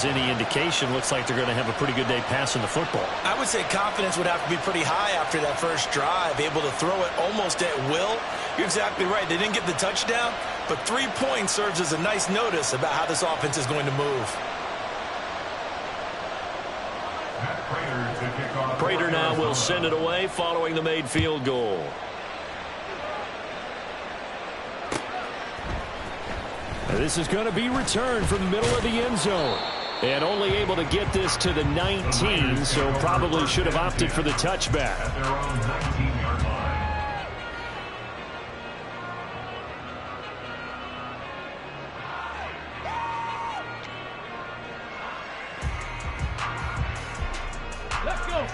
is any indication, looks like they're going to have a pretty good day passing the football. I would say confidence would have to be pretty high after that first drive, able to throw it almost at will. You're exactly right. They didn't get the touchdown, but 3 points serves as a nice notice about how this offense is going to move. Prater now will send it away following the made field goal. This is going to be returned from the middle of the end zone. And only able to get this to the 19, so probably should have opted for the touchback. At their own 19-yard line. Let's go.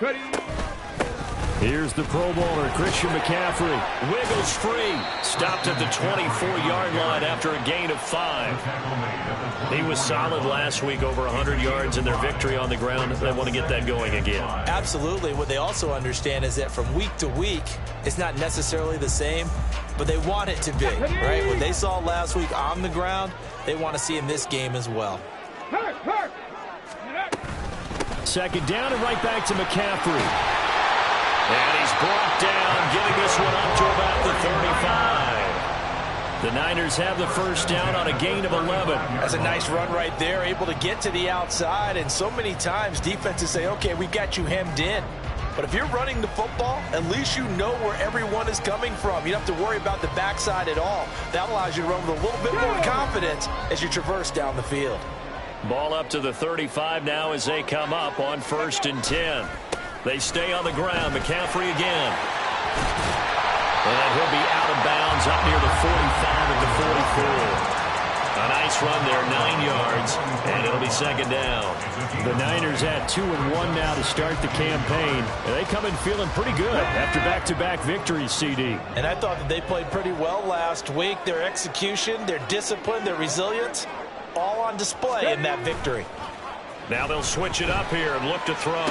Ready. Here's the Pro Bowler, Christian McCaffrey. Wiggles free. Stopped at the 24-yard line after a gain of 5. He was solid last week, over 100 yards in their victory on the ground. They want to get that going again. Absolutely. What they also understand is that from week to week, it's not necessarily the same, but they want it to be, right? What they saw last week on the ground, they want to see in this game as well. Second down and right back to McCaffrey. And he's brought down, getting this one up to about the 35. The Niners have the first down on a gain of 11. That's a nice run right there, able to get to the outside. And so many times defenses say, okay, we've got you hemmed in. But if you're running the football, at least you know where everyone is coming from. You don't have to worry about the backside at all. That allows you to run with a little bit more confidence as you traverse down the field. Ball up to the 35 now as they come up on 1st and 10. They stay on the ground. McCaffrey again. And he'll be out of bounds up near the 45 at the 44. A nice run there, 9 yards, and it'll be second down. The Niners at 2-1 now to start the campaign. And they come in feeling pretty good after back-to-back victories, CD. And I thought that they played pretty well last week. Their execution, their discipline, their resilience, all on display in that victory. Now they'll switch it up here and look to throw.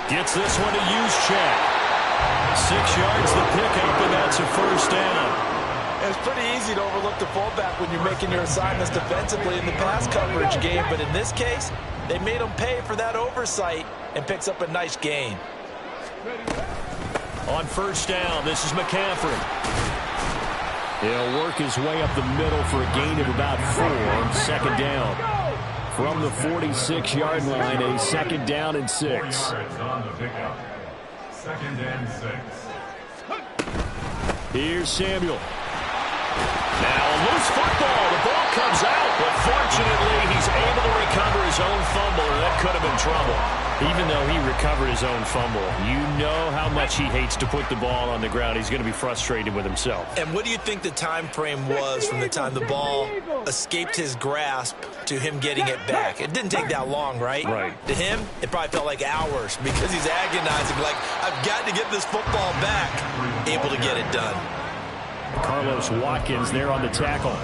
Gets this one to Juszczyk. 6 yards the pickup, and that's a first down. It's pretty easy to overlook the fullback when you're making your assignments defensively in the pass coverage game, but in this case, they made him pay for that oversight and picks up a nice gain. On first down, this is McCaffrey. He'll work his way up the middle for a gain of about 4 on second down. From the 46-yard line, a second down and 6. Second and 6. Here's Samuel. Now a loose football. The ball comes out, but fortunately he's able to recover his own fumble, or that could have been trouble. Even though he recovered his own fumble, you know how much he hates to put the ball on the ground. He's going to be frustrated with himself. And what do you think the time frame was from the time the ball escaped his grasp to him getting it back? It didn't take that long, right? Right. To him, it probably felt like hours because he's agonizing, like, I've got to get this football back. Able to get it done. Carlos Watkins there on the tackle.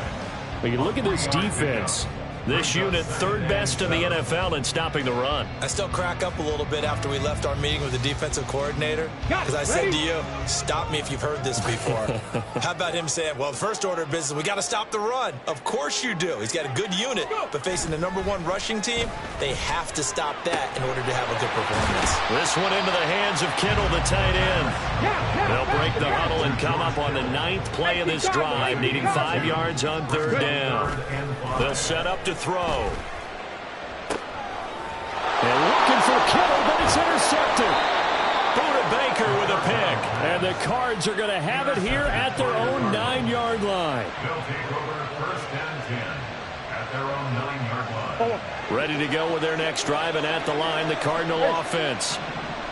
But you look at this defense. This unit, third best in the NFL in stopping the run. I still crack up a little bit after we left our meeting with the defensive coordinator because I said to you, stop me if you've heard this before. How about him saying, well, first order of business, we got to stop the run. Of course you do. He's got a good unit, but facing the #1 rushing team, they have to stop that in order to have a good performance. This one into the hands of Kittle, the tight end. They'll break the huddle and come up on the 9th play of this drive, needing 5 yards on third down. They'll set up to throw. And looking for Kittle, but it's intercepted. Buda Baker with a pick. And the Cards are going to have it here at their own 9-yard line. They'll take over 1st and 10 at their own 9-yard line. Ready to go with their next drive, and at the line, the Cardinal offense.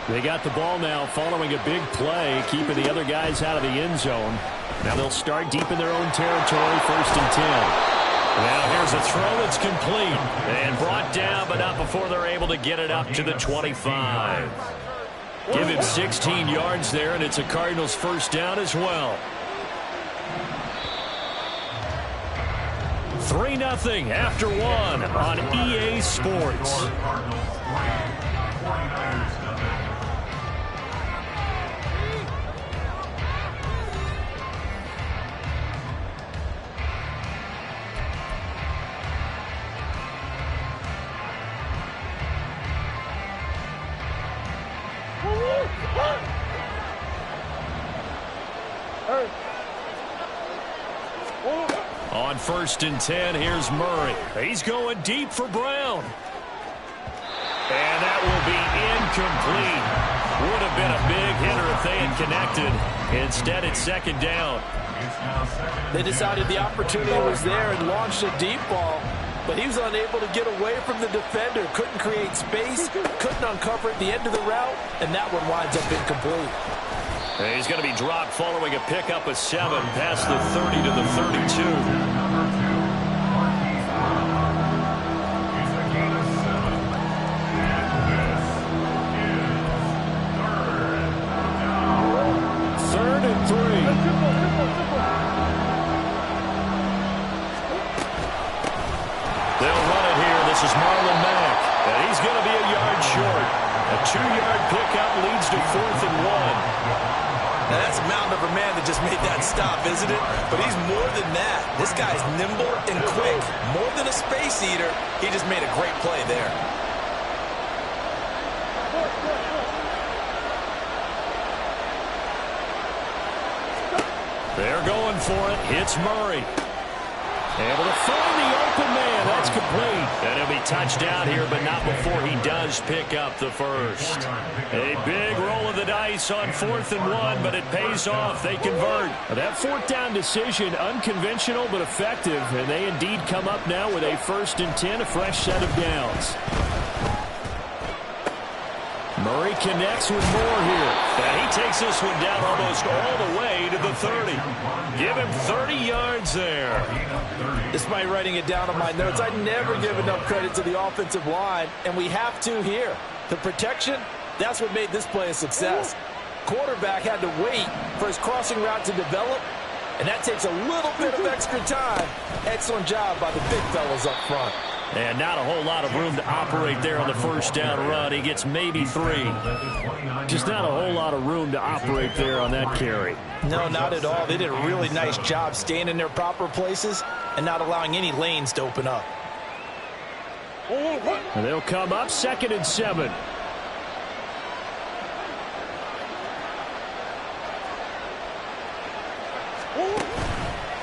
They got the ball now following a big play, keeping the other guys out of the end zone. Now they'll start deep in their own territory, 1st and 10. Now here's a throw that's complete and brought down, but not before they're able to get it up to the 25. Give him 16 yards there, and it's a Cardinals first down as well. 3-0 after 1 on EA Sports. On 1st and 10, here's Murray. He's going deep for Brown. And that will be incomplete. Would have been a big hitter if they had connected. Instead, it's 2nd down. They decided the opportunity was there and launched a deep ball, but he was unable to get away from the defender. Couldn't create space, couldn't uncover at the end of the route, and that one winds up incomplete. And he's going to be dropped following a pickup of 7 past the 30 to the 32. Third and 3. They'll run it here. This is Marlon Mack. And he's going to be a yard short. A 2-yard pickup leads to 4th and 1. Now, that's a mountain of a man that just made that stop, isn't it? But he's more than that. This guy's nimble and quick. More than a space eater. He just made a great play there. They're going for it. It's Murray. Able to find the open man. That's complete. And he'll be touchdown here, but not before he does pick up the first. A big roll of the dice on 4th and 1, but it pays off. They convert. That 4th down decision, unconventional but effective, and they indeed come up now with a 1st and 10, a fresh set of downs. Murray connects with Moore here. And he takes this one down almost all the way to the 30. Give him 30 yards there. Despite writing it down on my notes, I never give enough credit to the offensive line, and we have to here. The protection, that's what made this play a success. Quarterback had to wait for his crossing route to develop, and that takes a little bit of extra time. Excellent job by the big fellas up front. And not a whole lot of room to operate there on the 1st down run. He gets maybe 3. Just not a whole lot of room to operate there on that carry. No, not at all. They did a really nice job staying in their proper places and not allowing any lanes to open up. And they'll come up 2nd and 7.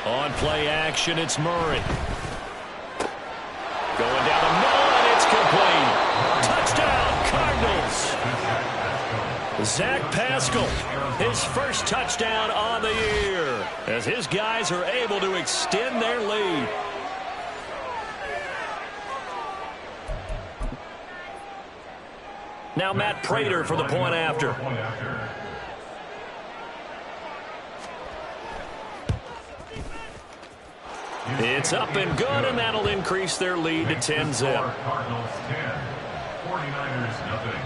On play action, it's Murray. Going down the middle, and it's complete. Touchdown, Cardinals. Zach Pascal, his first touchdown on the year, as his guys are able to extend their lead. Now Matt Prater for the point after. It's up and good, and that'll increase their lead to 10-zip. Cardinals 10, 49ers nothing.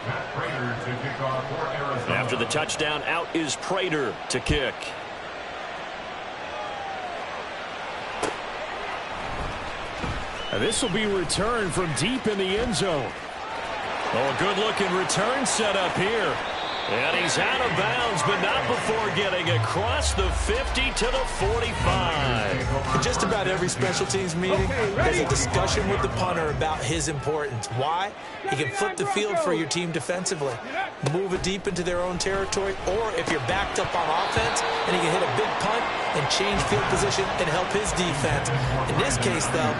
Matt Prater to kick off for Arizona. After the touchdown, out is Prater to kick. And this will be returned from deep in the end zone. Oh, a good-looking return set up here. And he's out of bounds, but not before getting across the 50 to the 45. In just about every special teams meeting, there's a discussion with the punter about his importance. Why? He can flip the field for your team defensively, move it deep into their own territory, or if you're backed up on offense, and he can hit a big punt and change field position and help his defense. In this case, though,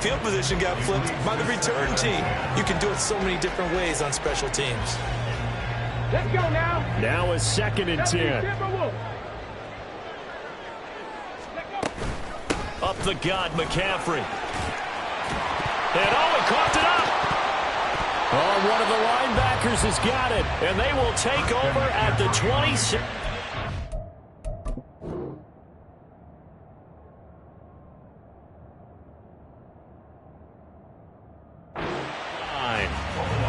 field position got flipped by the return team. You can do it so many different ways on special teams. Let's go now. Now is 2nd and 10. Up the gut, McCaffrey. And he coughed it up. Oh, one of the linebackers has got it. And they will take over at the 26.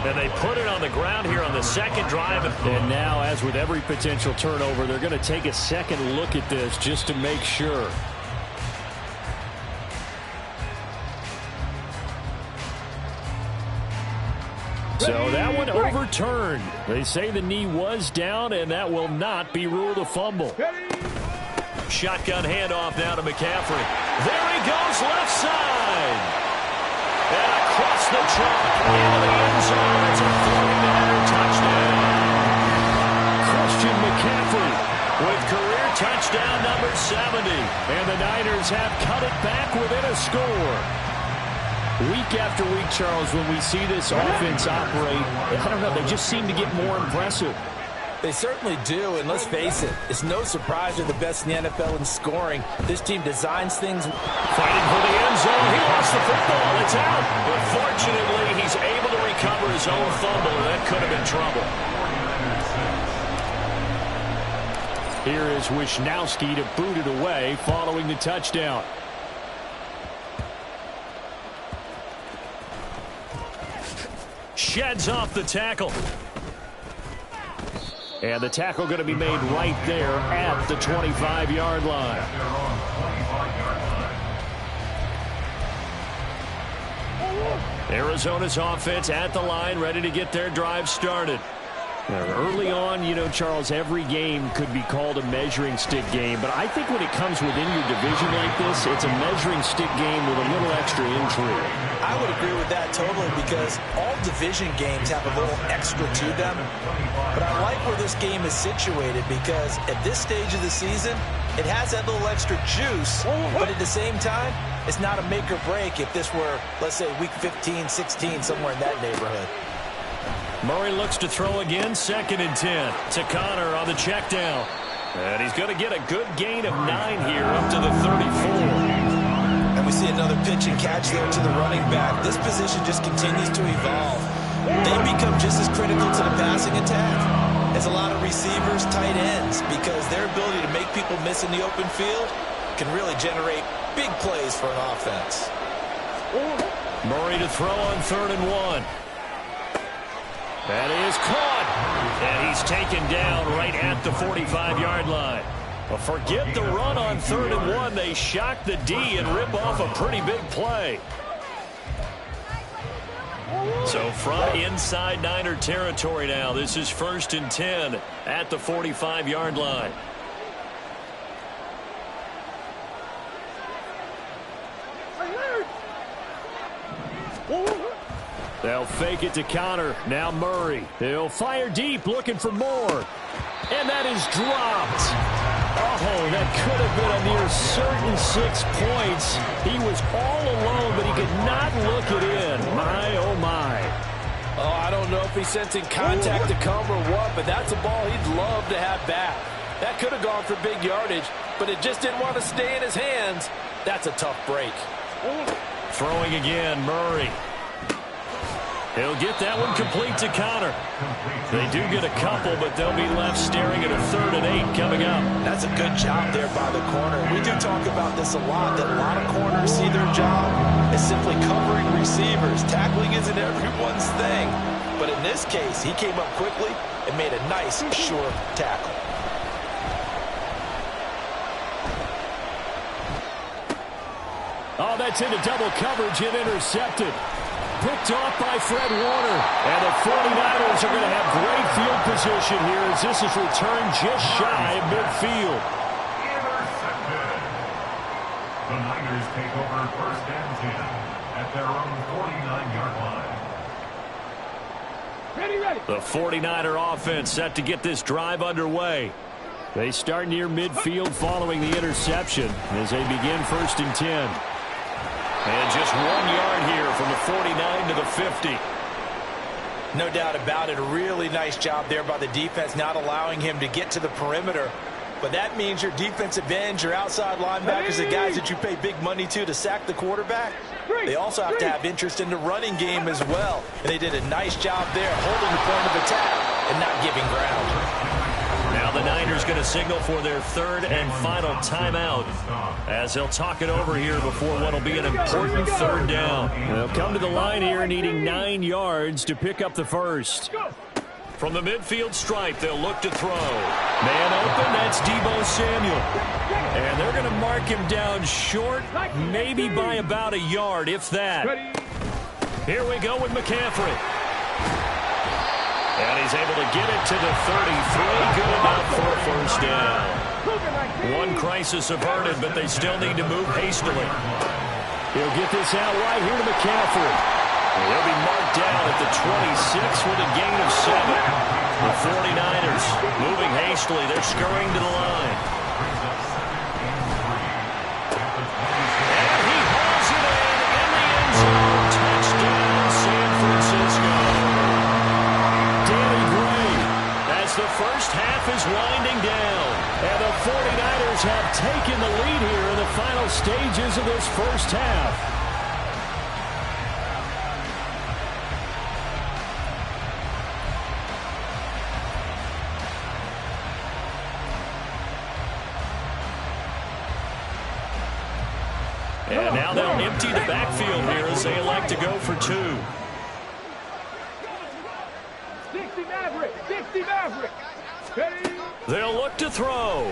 And they put it on the ground here on the second drive. And now, as with every potential turnover, they're going to take a second look at this just to make sure. So that one overturned. They say the knee was down, and that will not be ruled a fumble. Shotgun handoff now to McCaffrey. There he goes, left side. And across the chalk into the end zone. It's a 40-0 McCaffrey with career touchdown number 70. And the Niners have cut it back within a score. Week after week, Charles, when we see this offense operate, I don't know, they just seem to get more impressive. They certainly do, and let's face it, it's no surprise they're the best in the NFL in scoring. This team designs things. Fighting for the end zone. He lost the football. It's out. But fortunately, he's able to recover his own fumble, and that could have been trouble. Here is Wisnowski to boot it away following the touchdown. Sheds off the tackle. And the tackle going to be made right there at the 25-yard line. Arizona's offense at the line, ready to get their drive started. Early on, you know, Charles, every game could be called a measuring stick game. But I think when it comes within your division like this, it's a measuring stick game with a little extra intrigue. I would agree with that totally because all division games have a little extra to them. But I like where this game is situated because at this stage of the season, it has that little extra juice. But at the same time, it's not a make or break if this were, let's say, week 15, 16, somewhere in that neighborhood. Murray looks to throw again, 2nd and 10 to Connor on the check down. And he's going to get a good gain of 9 here up to the 34. And we see another pitch and catch there to the running back. This position just continues to evolve. They become just as critical to the passing attack as a lot of receivers, tight ends, because their ability to make people miss in the open field can really generate big plays for an offense. Murray to throw on 3rd and 1. That is caught. And he's taken down right at the 45-yard line. Well, forget the run on 3rd and 1. They shock the D and rip off a pretty big play. So from inside Niner territory now, this is 1st and 10 at the 45-yard line. They'll fake it to Connor. Now Murray. He'll fire deep, looking for more. And that is dropped. Oh, that could have been a near certain 6 points. He was all alone, but he could not look it in. My, oh, my. Oh, I don't know if he's sensing contact to come or what, but that's a ball he'd love to have back. That could have gone for big yardage, but it just didn't want to stay in his hands. That's a tough break. Throwing again, Murray. He'll get that one complete to Connor. They do get a couple, but they'll be left staring at a 3rd and 8 coming up. That's a good job there by the corner. We do talk about this a lot, that a lot of corners see their job as simply covering receivers. Tackling isn't everyone's thing. But in this case, he came up quickly and made a nice, sure tackle. Oh, that's into double coverage and intercepted. Picked off by Fred Warner. And the 49ers are going to have great field position here as this is returned just shy of midfield. Intercepted. The Niners take over 1st and 10 at their own 49-yard line. Ready. The 49er offense set to get this drive underway. They start near midfield following the interception as they begin 1st and 10. And just 1 yard here from the 49 to the 50. No doubt about it. A really nice job there by the defense, not allowing him to get to the perimeter. But that means your defensive ends, your outside linebackers, the guys that you pay big money to sack the quarterback, they also have to have interest in the running game as well. And they did a nice job there, holding the point of attack and not giving ground. Now the Niners going to signal for their 3rd and final timeout as they'll talk it over here before what will be an important 3rd down. They'll come to the line here needing 9 yards to pick up the first. From the midfield stripe, they'll look to throw. Man open, that's Deebo Samuel. And they're going to mark him down short, maybe by about a yard, if that. Here we go with McCaffrey. And he's able to get it to the 33. Good enough for a 1st down. One crisis averted, but they still need to move hastily. He'll get this out right here to McCaffrey. He'll be marked down at the 26 with a gain of 7. The 49ers moving hastily. They're scurrying to the line. And he hauls it in the end zone. Touchdown, San Francisco. Danny Gray, as the first half is winding down. And the 49ers have taken the lead here in the final stages of this first half. And now they'll empty the backfield here as they elect to go for 2. 60 Maverick! 60 Maverick! Ready? They'll look to throw.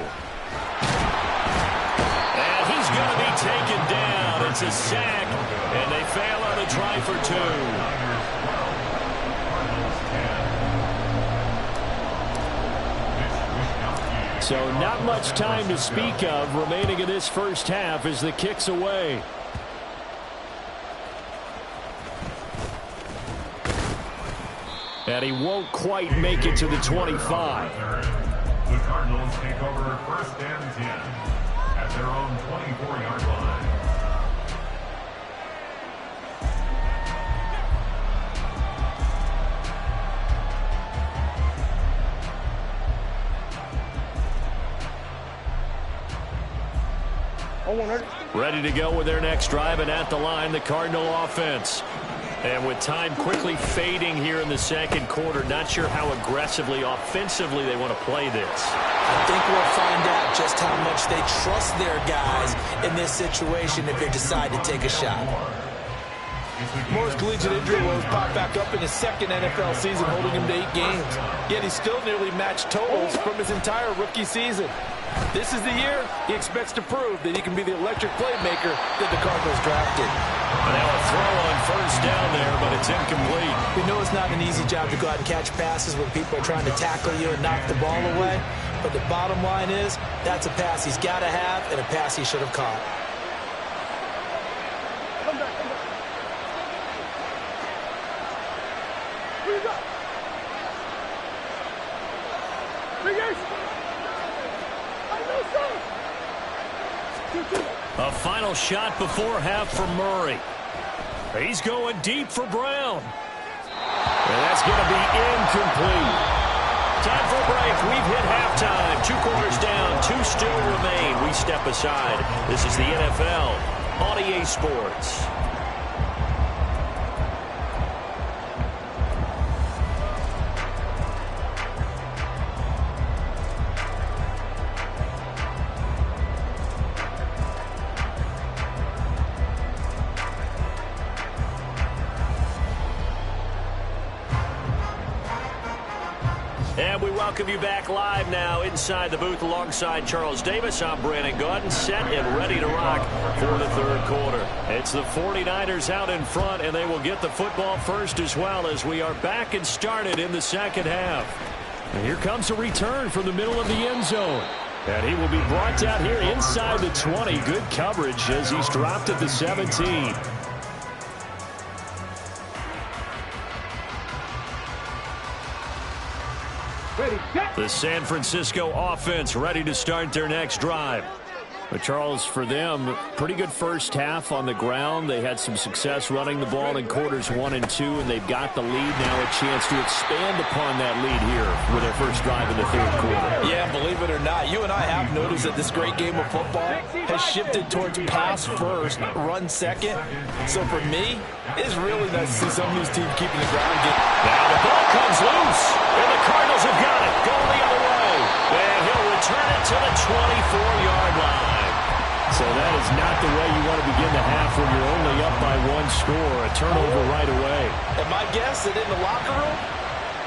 And he's going to be taken down. It's a sack, and they fail on the try for 2. So not much time to speak of remaining in this first half as the kick's away. And he won't quite make it to the 25. The Cardinals take over 1st and 10 at their own 24-yard line. Ready to go with their next drive, and at the line, the Cardinal offense. And with time quickly fading here in the second quarter, not sure how aggressively, offensively they want to play this. I think we'll find out just how much they trust their guys in this situation if they decide to take a shot. Moore's collegiate injury woes popped back up in his second NFL season, holding him to 8 games. Yet he still nearly matched totals from his entire rookie season. This is the year he expects to prove that he can be the electric playmaker that the Cardinals drafted. And now a throw on first down there, but it's incomplete. We know it's not an easy job to go out and catch passes when people are trying to tackle you and knock the ball away. But the bottom line is, that's a pass he's got to have and a pass he should have caught. Come back, come back. Freeze up. Big Ace. A final shot before half for Murray. He's going deep for Brown. And that's going to be incomplete. Time for a break. We've hit halftime. 2 quarters down. 2 still remain. We step aside. This is the NFL on EA Sports. And we welcome you back live now inside the booth alongside Charles Davis. I'm Brandon Gaudin, set and ready to rock for the third quarter. It's the 49ers out in front, and they will get the football first as well as we are back and started in the second half. And here comes a return from the middle of the end zone. And he will be brought down here inside the 20. Good coverage as he's dropped at the 17. The San Francisco offense ready to start their next drive. But Charles, for them, pretty good first half on the ground. They had some success running the ball in quarters 1 and 2, and they've got the lead now, a chance to expand upon that lead here with their first drive in the third quarter. Yeah, believe it or not, you and I have noticed that this great game of football has shifted towards pass first, run second. So for me, it's really nice to see some of these teams keeping the ground game. Now the ball comes loose, and the Cardinals have got it. Going the other way. And he'll return it to the 24-yard line. So that is not the way you want to begin the half when you're only up by 1 score. A turnover right away. And my guess that in the locker room,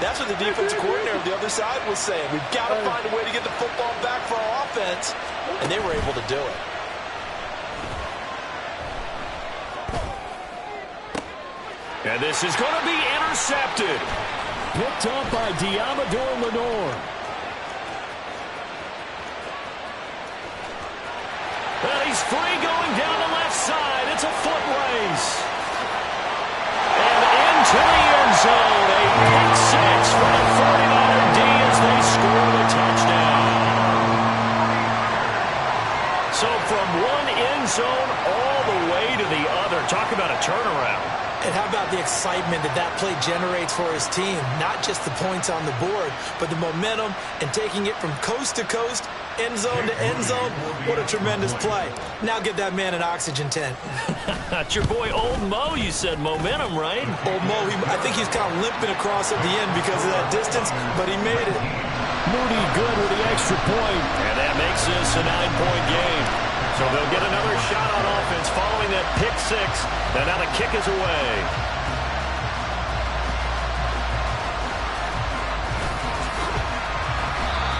that's what the defensive coordinator on the other side was saying. We've got to find a way to get the football back for our offense. And they were able to do it. And this is going to be intercepted. Picked up by Diamador Lenore. And he's free going down the left side. It's a foot race. And into the end zone. A pick six for the 49er Talk about a turnaround. And how about the excitement that play generates for his team? Not just the points on the board, but the momentum and taking it from coast to coast, end zone to end zone. What a tremendous play. Now get that man an oxygen tent. That's your boy Old Mo, you said. Momentum, right? Old Mo, I think he's kind of limping across at the end because of that distance, but he made it. Moody good with the extra point. And that makes this a 9-point game. So they'll get another shot on offense following that pick six. And now the kick is away.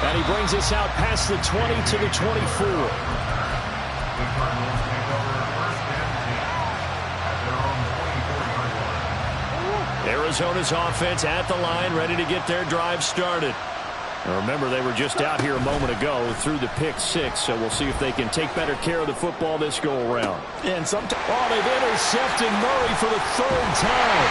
And he brings us out past the 20 to the 24. The Cardinals take over first and 10 at their own 24-yard line. Arizona's offense at the line, ready to get their drive started. Now remember, they were just out here a moment ago through the pick six, so we'll see if they can take better care of the football this go-around. And sometimes, they've intercepted Murray for the third time.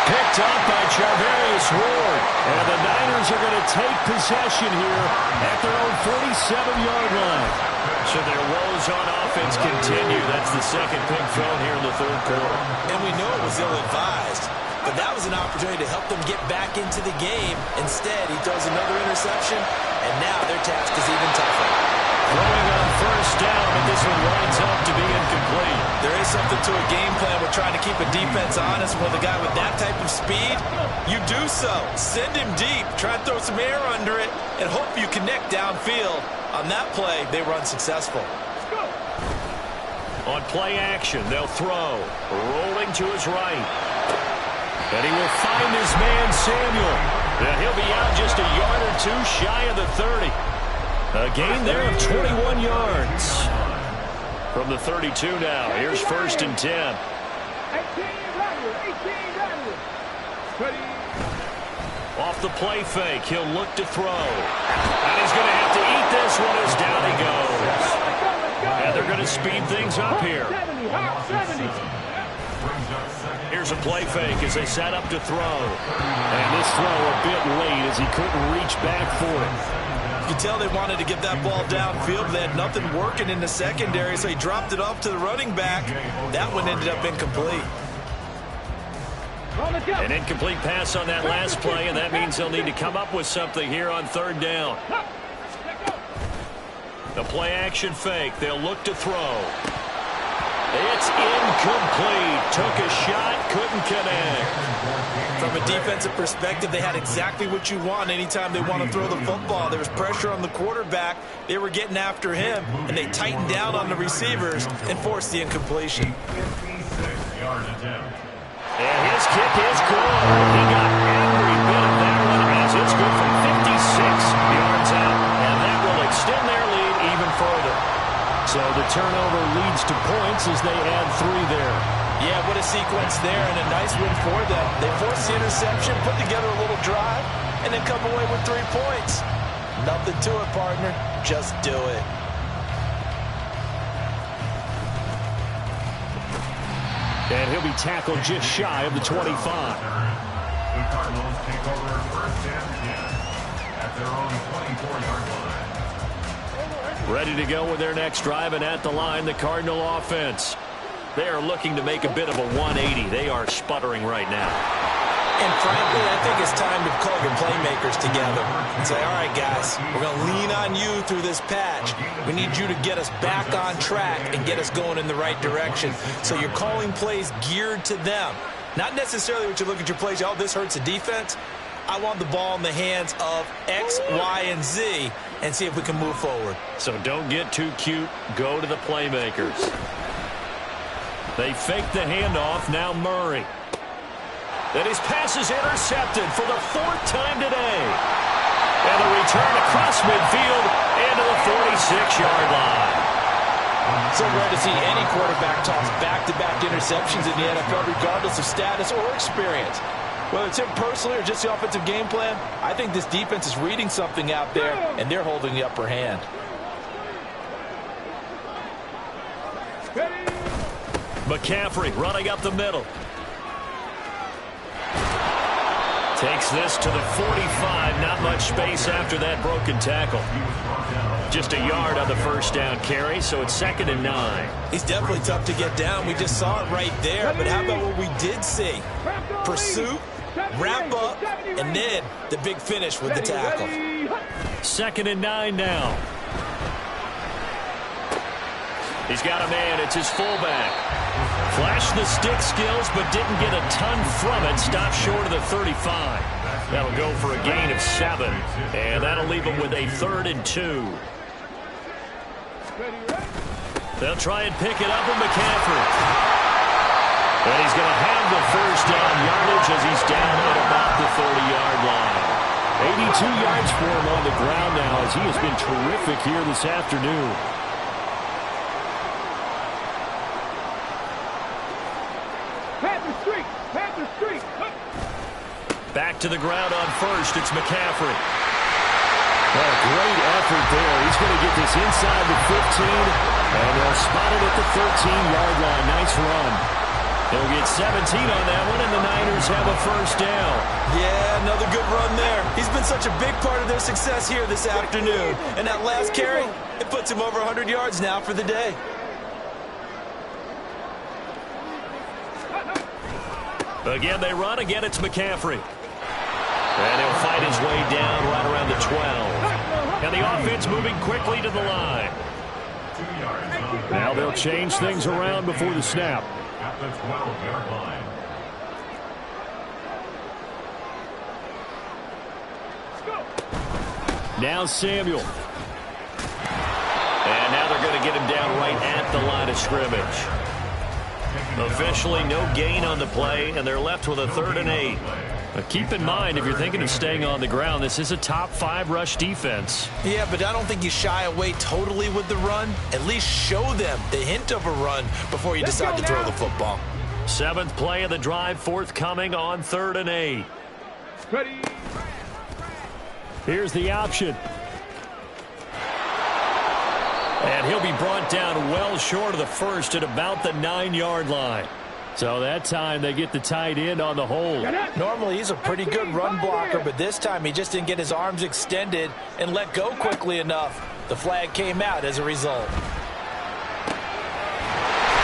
Picked up by Charvarius Ward. And the Niners are going to take possession here at their own 47-yard line. So their woes on offense continue. That's the second pick thrown here in the third quarter. And we know it was ill-advised. But that was an opportunity to help them get back into the game. Instead, he throws another interception, and now their task is even tougher. Throwing on first down, but this one winds up to be incomplete. There is something to a game plan with trying to keep a defense honest. With a guy with that type of speed, you do so. Send him deep, try and throw some air under it, and hope you connect downfield. On that play, they were unsuccessful. On play action, they'll throw. Rolling to his right. And he will find his man, Samuel. And he'll be out just a yard or two shy of the 30. A gain there of 21 yards. From the 32 now, here's first and 10. 18 Off the play fake, he'll look to throw. And he's going to have to eat this one as down he goes. And they're going to speed things up here. 70. Here's a play fake as they set up to throw. And this throw a bit late as he couldn't reach back for it. You can tell they wanted to get that ball downfield, but they had nothing working in the secondary, so he dropped it off to the running back. That one ended up incomplete. An incomplete pass on that last play, and that means they'll need to come up with something here on third down. The play action fake. They'll look to throw. It's incomplete. Took a shot, couldn't connect. From a defensive perspective, they had exactly what you want anytime they want to throw the football. There was pressure on the quarterback. They were getting after him, and they tightened down on the receivers and forced the incompletion. 56-yard attempt. And his kick is good. He got every bit of that one as it's good from 56 yards out. And that will extend their lead even further. So the turnover leads to points as they add 3 there. Yeah, what a sequence there, and a nice win for them. They forced the interception, put together a little drive, and then come away with 3 points. Nothing to it, partner. Just do it. And he'll be tackled just shy of the 25. The Cardinals take over first and 10 at their own 24-yard line. Ready to go with their next drive, and at the line, the Cardinal offense. They are looking to make a bit of a 180. They are sputtering right now. And frankly, I think it's time to call your playmakers together and say, all right, guys, we're going to lean on you through this patch. We need you to get us back on track and get us going in the right direction. So you're calling plays geared to them. Not necessarily what you look at your plays, oh, this hurts the defense. I want the ball in the hands of X, Y, and Z and see if we can move forward. So don't get too cute. Go to the playmakers. They fake the handoff. Now Murray. And his pass is intercepted for the 4th time today. And a return across midfield into the 46-yard line. So rare to see any quarterback toss back-to-back interceptions in the NFL, regardless of status or experience. Whether it's him personally or just the offensive game plan, I think this defense is reading something out there, and they're holding the upper hand. McCaffrey running up the middle. Takes this to the 45. Not much space after that broken tackle. Just a yard on the first down carry, so it's 2nd and 9. He's definitely tough to get down. We just saw it right there. But how about what we did see? Pursuit, wrap up, and then the big finish with the tackle. 2nd and 9 now. He's got a man. It's his fullback. Flashed the stick skills, but didn't get a ton from it. Stopped short of the 35. That'll go for a gain of 7. And that'll leave him with a 3rd and 2. They'll try and pick it up with McCaffrey. And he's going to have the first down yardage as he's down at about the 30-yard line. 82 yards for him on the ground now as he has been terrific here this afternoon. Panther Street. Back to the ground on first. It's McCaffrey. Well, great effort there. He's going to get this inside the 15, and they'll spot it at the 13-yard line. Nice run. They'll get 17 on that one, and the Niners have a first down. Yeah, another good run there. He's been such a big part of their success here this afternoon. And that last carry, it puts him over 100 yards now for the day. Again, they run. Again, it's McCaffrey. And he'll fight his way down right around the 12. And the offense moving quickly to the line. Now they'll change things around before the snap. At the 12-yard line. Now Samuel. And now they're going to get him down right at the line of scrimmage. Officially no gain on the play, and they're left with a 3rd and 8. But keep in mind, if you're thinking of staying on the ground, this is a top 5 rush defense. Yeah, but I don't think you shy away totally with the run. At least show them the hint of a run before you decide to throw the football. 7th play of the drive forthcoming on 3rd and 8. Ready. Here's the option. And he'll be brought down well short of the first at about the 9-yard line. So that time they get the tight end on the hold. Normally he's a pretty good run blocker, but this time he just didn't get his arms extended and let go quickly enough. The flag came out as a result.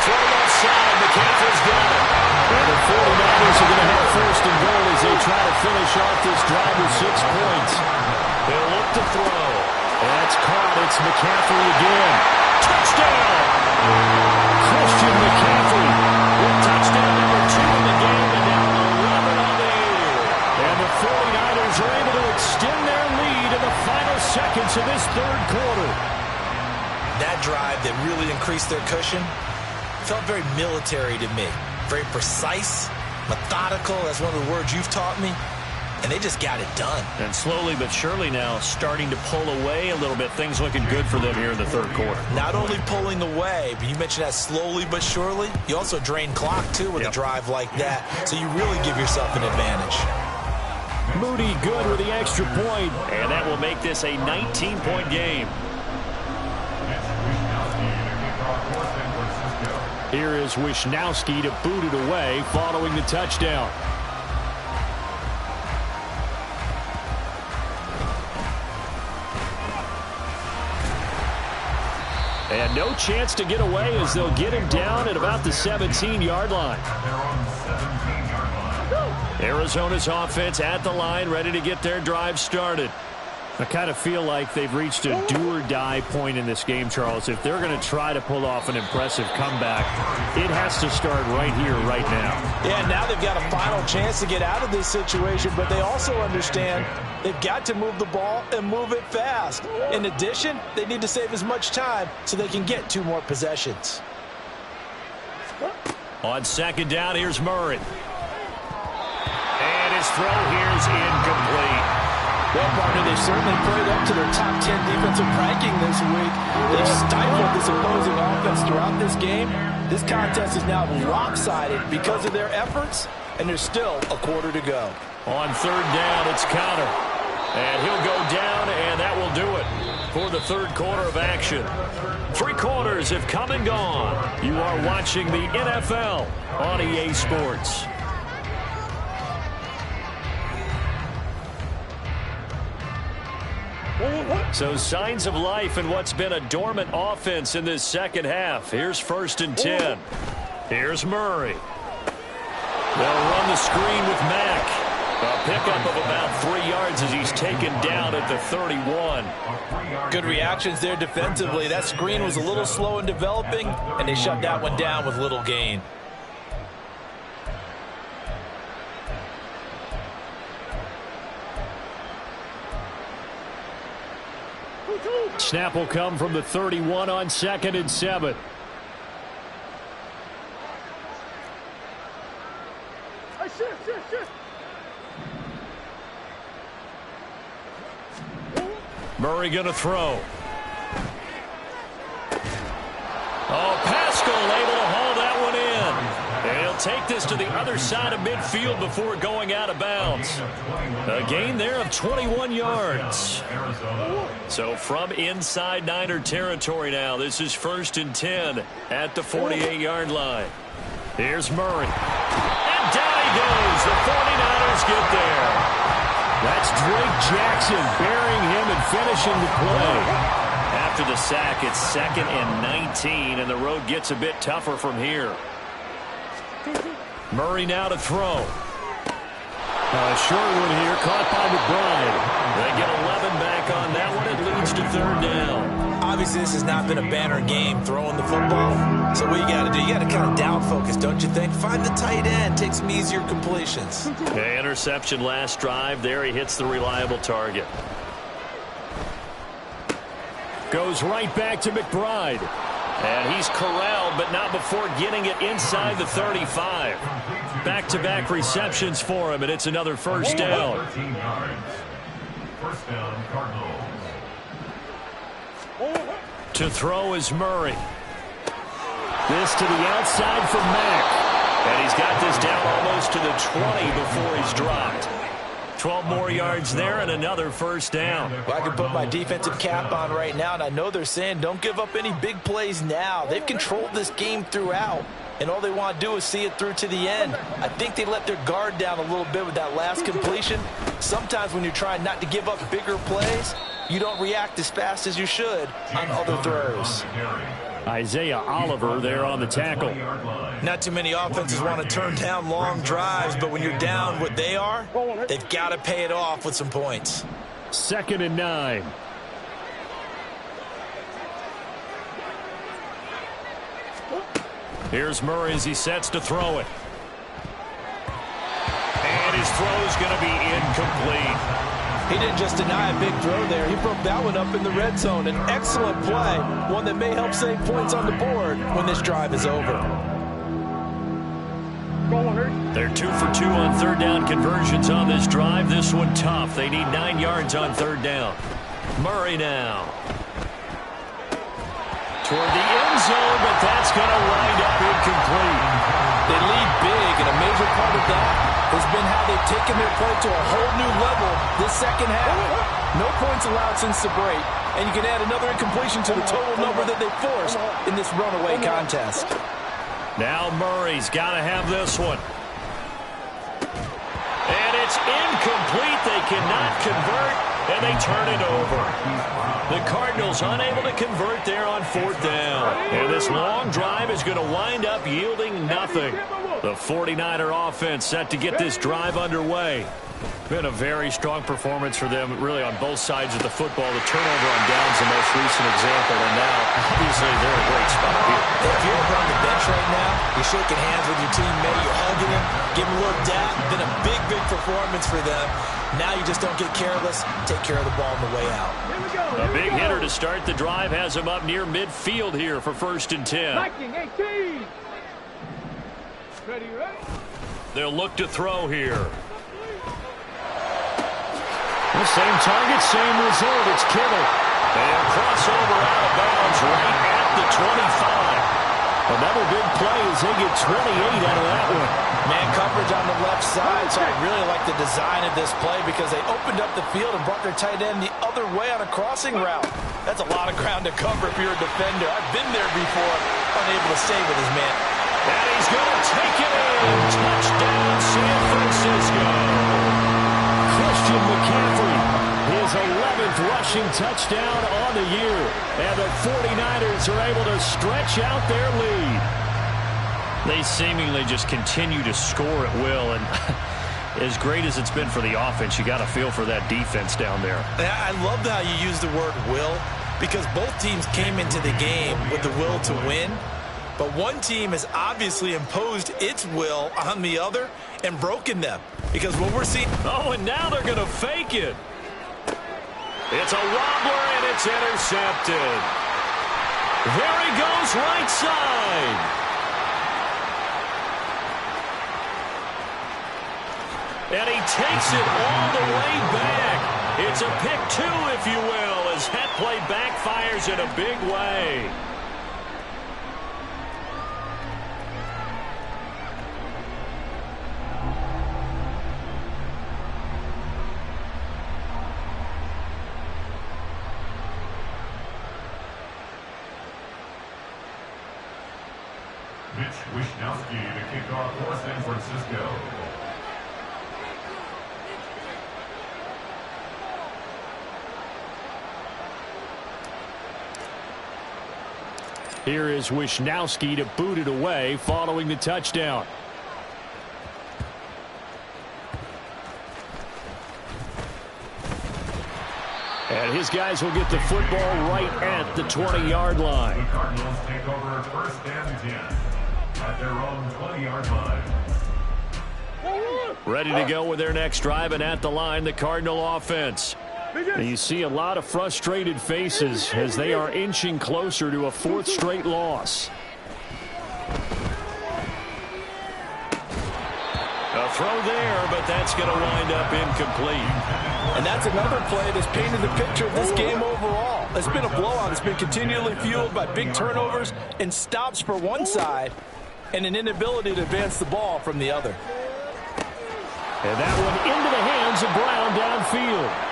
Throw left side. McCaffrey's got it. And the 49ers are going to have 1st and goal as they try to finish off this drive with 6 points. They'll look to throw. That's caught. It's McCaffrey again. Touchdown! Christian McCaffrey with touchdown number 2 in the game, and now 11 on the year. And the 49ers are able to extend their lead in the final seconds of this 3rd quarter. That drive that really increased their cushion felt very military to me. Very precise, methodical. That's one of the words you've taught me. And they just got it done. And slowly but surely now starting to pull away a little bit. Things looking good for them here in the 3rd quarter. Not only pulling away, but you mentioned that slowly but surely. You also drain clock, too, with a drive like that. So you really give yourself an advantage. Moody good with the extra point. And that will make this a 19-point game. Here is Wisnowski to boot it away following the touchdown. And no chance to get away as they'll get him down at about the 17-yard line. Arizona's offense at the line, ready to get their drive started. I kind of feel like they've reached a do-or-die point in this game, Charles. If they're going to try to pull off an impressive comeback, it has to start right here, right now. Yeah, now they've got a final chance to get out of this situation, but they also understand they've got to move the ball and move it fast. In addition, they need to save as much time so they can get 2 more possessions. On 2nd down, here's Murray. And his throw here's incomplete. Well, partner, they certainly played up to their top 10 defensive ranking this week. They've stifled this opposing offense throughout this game. This contest is now lopsided because of their efforts, and there's still a quarter to go. On 3rd down, it's Conner. And he'll go down, and that will do it for the 3rd quarter of action. 3 quarters have come and gone. You are watching the NFL on EA Sports. So signs of life in what's been a dormant offense in this second half. Here's 1st and 10. Here's Murray. They'll run the screen with Mack. A pickup of about 3 yards as he's taken down at the 31. Good reactions there defensively. That screen was a little slow in developing, and they shut that one down with little gain. Snap will come from the 31 on 2nd and 7. Murray going to throw. Oh, Pascal able to haul that one in. And he'll take this to the other side of midfield before going out of bounds. A gain there of 21 yards. So from inside Niner territory now, this is 1st and 10 at the 48-yard line. Here's Murray. And down he goes. The 49ers get there. That's Drake Jackson burying him and finishing the play. After the sack, it's 2nd and 19, and the road gets a bit tougher from here. Murray now to throw. A short one here, caught by McBride. They get 11 back on that one. It leads to 3rd down. Obviously, this has not been a banner game throwing the football. So what you got to do, you got to kind of down focus, don't you think? Find the tight end, take some easier completions. Okay, interception last drive. There he hits the reliable target. Goes right back to McBride. And he's corralled, but not before getting it inside the 35. Back-to-back receptions for him, and it's another 1st down. 13 yards. 1st down, Cardinals. To throw is Murray. This to the outside for Mack. And he's got this down almost to the 20 before he's dropped. 12 more yards there and another 1st down. Well, I can put my defensive cap on right now, and I know they're saying don't give up any big plays now. They've controlled this game throughout, and all they want to do is see it through to the end. I think they let their guard down a little bit with that last completion. Sometimes when you're trying not to give up bigger plays, you don't react as fast as you should on other throws. Isaiah Oliver there on the tackle. Not too many offenses want to turn down long drives, but when you're down what they are, they've got to pay it off with some points. 2nd and 9. Here's Murray as he sets to throw it. And his throw is going to be incomplete. He didn't just deny a big throw there. He broke that one up in the red zone. An excellent play, one that may help save points on the board when this drive is over. They're 2 for 2 on 3rd down conversions on this drive. This one tough. They need 9 yards on 3rd down. Murray now. Toward the end zone, but that's going to wind up incomplete. They lead big, and a major part of that has been how they've taken their play to a whole new level this second half. No points allowed since the break, and you can add another incompletion to the total number that they forced in this runaway contest. Now Murray's got to have this one. And it's incomplete. They cannot convert, and they turn it over. The Cardinals unable to convert there on 4th down. And this long drive is going to wind up yielding nothing. The 49er offense set to get this drive underway. Been a very strong performance for them, really, on both sides of the football. The turnover on downs, the most recent example, and now, obviously, they're in a great spot here. If you're over on the bench right now, you're shaking hands with your teammate, you're hugging him, giving a little dap. Been a big, big performance for them. Now you just don't get careless. Take care of the ball on the way out. A big hitter to start the drive has him up near midfield here for 1st and 10. They'll look to throw here. The same target, same result. It's Kittle. And crossover out of bounds right at the 25. Another big play as they get 28 out of that one. Man coverage on the left side, so I really like the design of this play because they opened up the field and brought their tight end the other way on a crossing route. That's a lot of ground to cover if you're a defender. I've been there before, unable to stay with his man. And he's going to take it in. Touchdown, San Francisco. Christian McCaffrey, his 11th 4th rushing touchdown on the year. And the 49ers are able to stretch out their lead. They seemingly just continue to score at will. And as great as it's been for the offense, you got to feel for that defense down there. I love how you use the word will, because both teams came into the game with the will to win. But one team has obviously imposed its will on the other and broken them. Because what we're seeing... Oh, and now they're going to fake it. It's a wobbler, and it's intercepted. There he goes right side. And he takes it all the way back. It's a pick 2, if you will, as that play backfires in a big way. Mitch Wishnowsky to kick off for San Francisco. Here is Wishnowsky to boot it away following the touchdown. And his guys will get the football right at the 20-yard line. The Cardinals take over 1st and 10 at their own 20-yard line. Ready to go with their next drive, and at the line, the Cardinal offense. And you see a lot of frustrated faces as they are inching closer to a 4th straight loss. A throw there, but that's going to wind up incomplete. And that's another play that's painted the picture of this game overall. It's been a blowout. It's been continually fueled by big turnovers and stops for one side and an inability to advance the ball from the other. And that one into the hands of Brown downfield.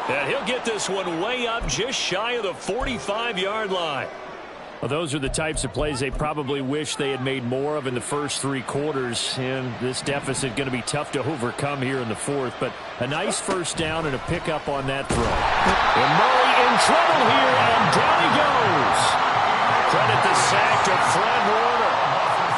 And he'll get this one way up just shy of the 45-yard line. Well, those are the types of plays they probably wish they had made more of in the first 3 quarters. And this deficit going to be tough to overcome here in the 4th. But a nice first down and a pickup on that throw. And Murray in trouble here, and down he goes. Credit the sack to Fred Warner.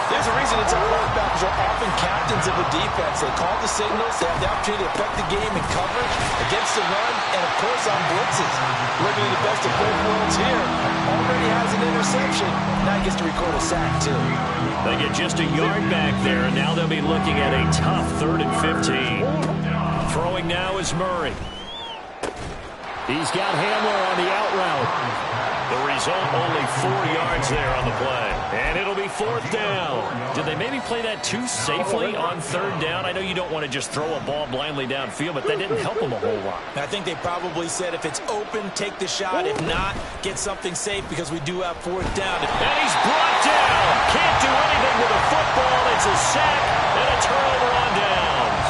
There's a reason it's our linebackers are often captains of the defense. They call the signals. They have the opportunity to affect the game in coverage, against the run, and, of course, on blitzes. Looking at the best of both worlds here. Already has an interception. Now he gets to record a sack, too. They get just a yard back there, and now they'll be looking at a tough 3rd and 15. Throwing now is Murray. He's got Hamler on the out route. The result, only 4 yards there on the play. And it'll be 4th down. Did they maybe play that too safely on 3rd down? I know you don't want to just throw a ball blindly downfield, but that didn't help them a whole lot. I think they probably said if it's open, take the shot. If not, get something safe because we do have 4th down. And he's brought down. Can't do anything with a football. It's a sack and a turnover on downs.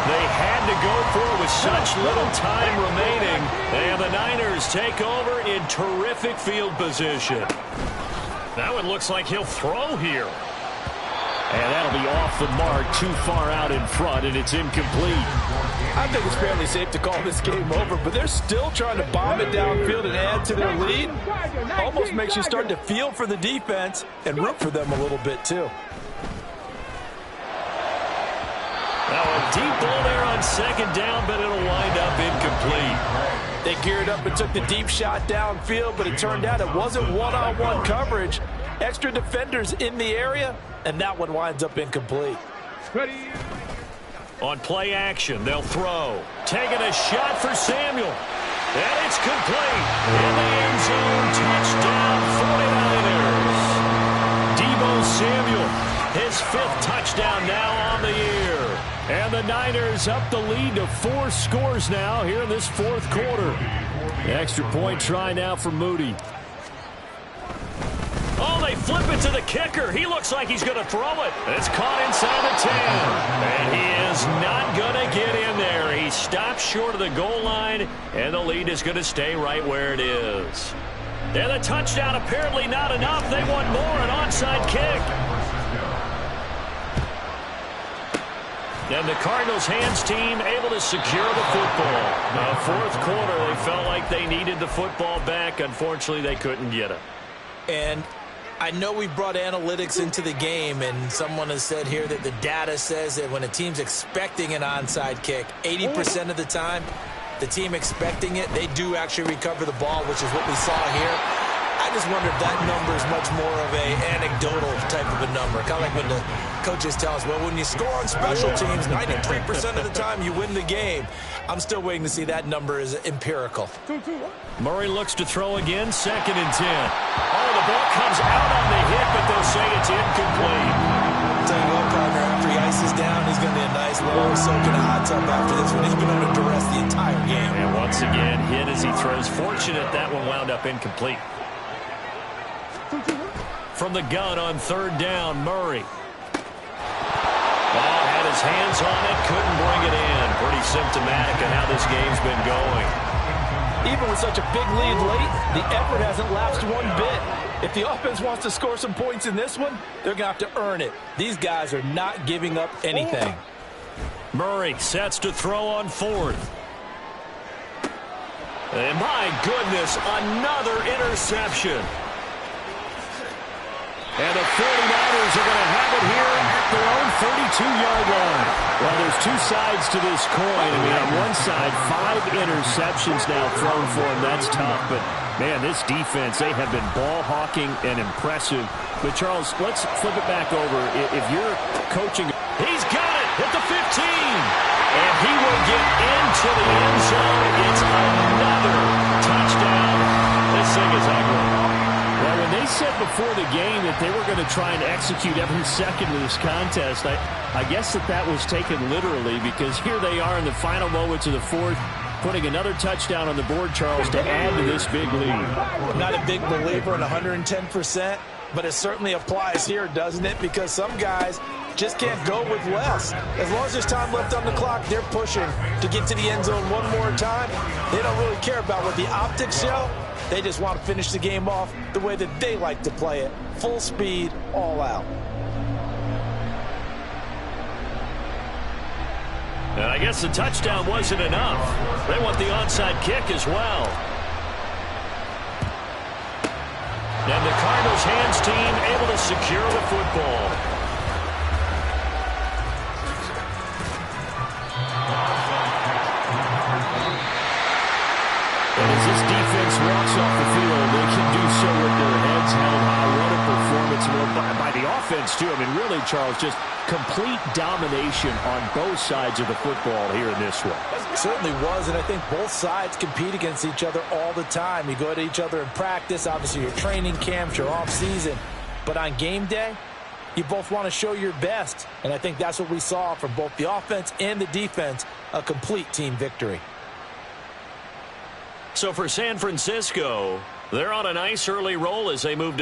They had to go for it with such little time remaining. And the Niners take over in terrific field position. That one looks like he'll throw here. And that'll be off the mark, too far out in front, and it's incomplete. I think it's fairly safe to call this game over, but they're still trying to bomb it downfield and add to their lead. Almost makes you start to feel for the defense and root for them a little bit, too. Now a deep ball there on 2nd down, but it'll wind up incomplete. They geared up and took the deep shot downfield, but it turned out it wasn't one-on-one coverage. Extra defenders in the area, and that one winds up incomplete. On play action, they'll throw. Taking a shot for Samuel. And it's complete. In the end zone, touchdown 49ers. Deebo Samuel, his 5th touchdown now on the year. And the Niners up the lead to 4 scores now here in this 4th quarter. Extra point try now for Moody. Oh, they flip it to the kicker. He looks like he's going to throw it. It's caught inside the 10. And he is not going to get in there. He stops short of the goal line, and the lead is going to stay right where it is. And the touchdown apparently not enough. They want more, an onside kick. And the Cardinals' hands team able to secure the football. Now, fourth quarter, they felt like they needed the football back. Unfortunately, they couldn't get it. And I know we brought analytics into the game, and someone has said here that the data says that when a team's expecting an onside kick, 80% of the time, the team expecting it, they do actually recover the ball, which is what we saw here. I just wonder if that number is much more of a anecdotal type of a number. Kind of like when the coaches tell us, well, when you score on special teams, 93% of the time you win the game. I'm still waiting to see that number is empirical. Murray looks to throw again, 2nd and 10. Oh, the ball comes out on the hit, but they'll say it's incomplete. I'll tell you what, partner, after he ices down, he's going to be a nice long soak in a hot tub after this one. He's been under duress the entire game. And once again, hit as he throws. Fortunate that one wound up incomplete. From the gun on 3rd down, Murray. Ball had his hands on it, couldn't bring it in. Pretty symptomatic of how this game's been going. Even with such a big lead late, the effort hasn't lapsed one bit. If the offense wants to score some points in this one, they're going to have to earn it. These guys are not giving up anything. Murray sets to throw on 4th. And my goodness, another interception. And the 49ers are going to have it here at their own 32-yard line. Well, there's two sides to this coin. I mean, on one side, 5 interceptions now thrown for him. That's tough. But, man, this defense, they have been ball hawking and impressive. But, Charles, let's flip it back over. If you're coaching, he's got it at the 15. And he will get into the end zone. It's another touchdown. This thing is ugly. Well, when they said before the game that they were going to try and execute every second of this contest, I guess that was taken literally, because here they are in the final moments of the 4th, putting another touchdown on the board, Charles, to add to this big lead. Not a big believer in 110%, but it certainly applies here, doesn't it? Because some guys just can't go with less. As long as there's time left on the clock, they're pushing to get to the end zone one more time. They don't really care about what the optics show. They just want to finish the game off the way that they like to play it. Full speed, all out. And I guess the touchdown wasn't enough. They want the onside kick as well. And the Cardinals' hands team able to secure the football. And as this defense walks off the field, they can do so with their heads held high. What a performance by the offense, too. I mean, really, Charles, just complete domination on both sides of the football here in this one. It certainly was, and I think both sides compete against each other all the time. You go at each other in practice, obviously your training camps, your off-season. But on game day, you both want to show your best. And I think that's what we saw from both the offense and the defense, a complete team victory. So for San Francisco, they're on a nice early roll as they move to